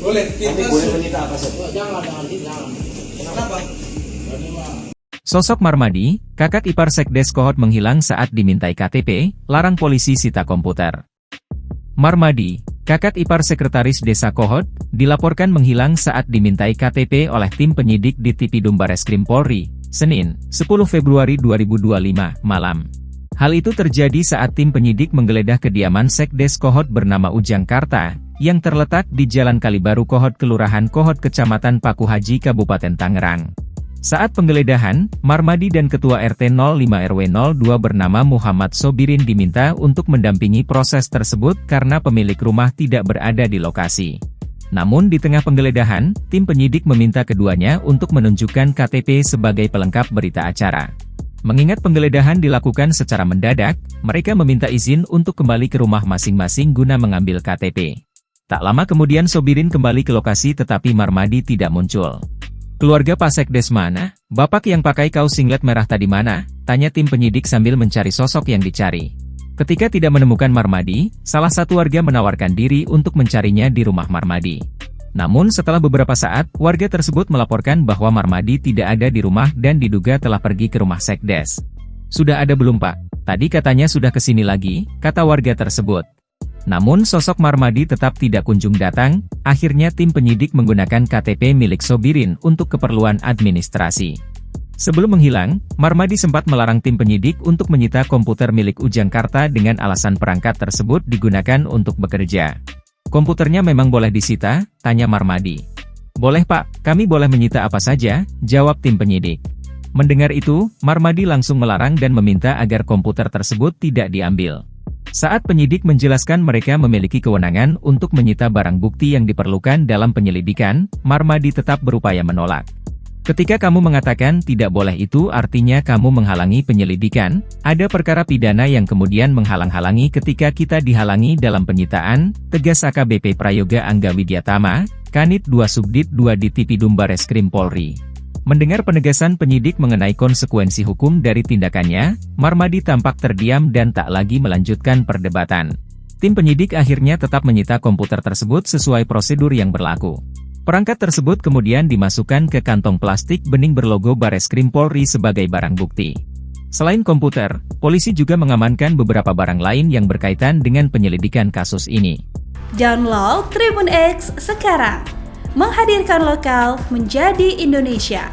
Boleh, kita boleh menyita apa saja? jangan. Kenapa? Sosok Marmadi, kakak ipar Sekdes Kohot menghilang saat dimintai KTP, larang polisi sita komputer. Marmadi, kakak ipar Sekretaris Desa Kohot, dilaporkan menghilang saat dimintai KTP oleh tim penyidik di Tipidum Bareskrim Polri, Senin, 10 Februari 2025, malam. Hal itu terjadi saat tim penyidik menggeledah kediaman Sekdes Kohot bernama Ujang Karta, yang terletak di Jalan Kalibaru Kohot Kelurahan Kohot Kecamatan Paku Haji Kabupaten Tangerang. Saat penggeledahan, Marmadi dan Ketua RT 05 RW 02 bernama Muhammad Sobirin diminta untuk mendampingi proses tersebut karena pemilik rumah tidak berada di lokasi. Namun di tengah penggeledahan, tim penyidik meminta keduanya untuk menunjukkan KTP sebagai pelengkap berita acara. Mengingat penggeledahan dilakukan secara mendadak, mereka meminta izin untuk kembali ke rumah masing-masing guna mengambil KTP. Tak lama kemudian Sobirin kembali ke lokasi tetapi Marmadi tidak muncul. Keluarga Pak Sekdes mana? Bapak yang pakai kaos singlet merah tadi mana? Tanya tim penyidik sambil mencari sosok yang dicari. Ketika tidak menemukan Marmadi, salah satu warga menawarkan diri untuk mencarinya di rumah Marmadi. Namun setelah beberapa saat, warga tersebut melaporkan bahwa Marmadi tidak ada di rumah dan diduga telah pergi ke rumah Sekdes. Sudah ada belum Pak? Tadi katanya sudah kesini lagi, kata warga tersebut. Namun sosok Marmadi tetap tidak kunjung datang, akhirnya tim penyidik menggunakan KTP milik Sobirin untuk keperluan administrasi. Sebelum menghilang, Marmadi sempat melarang tim penyidik untuk menyita komputer milik Ujang Karta dengan alasan perangkat tersebut digunakan untuk bekerja. Komputernya memang boleh disita? Tanya Marmadi. Boleh Pak, kami boleh menyita apa saja, jawab tim penyidik. Mendengar itu, Marmadi langsung melarang dan meminta agar komputer tersebut tidak diambil. Saat penyidik menjelaskan mereka memiliki kewenangan untuk menyita barang bukti yang diperlukan dalam penyelidikan, Marmadi tetap berupaya menolak. Ketika kamu mengatakan tidak boleh itu artinya kamu menghalangi penyelidikan, ada perkara pidana yang kemudian menghalang-halangi ketika kita dihalangi dalam penyitaan, tegas AKBP Prayoga Angga Widyatama, Kanit 2 Subdit 2 di Tipidum Bareskrim Polri. Mendengar penegasan penyidik mengenai konsekuensi hukum dari tindakannya, Marmadi tampak terdiam dan tak lagi melanjutkan perdebatan. Tim penyidik akhirnya tetap menyita komputer tersebut sesuai prosedur yang berlaku. Perangkat tersebut kemudian dimasukkan ke kantong plastik bening berlogo Bareskrim Polri sebagai barang bukti. Selain komputer, polisi juga mengamankan beberapa barang lain yang berkaitan dengan penyelidikan kasus ini. Download Tribun X sekarang. Menghadirkan lokal menjadi Indonesia.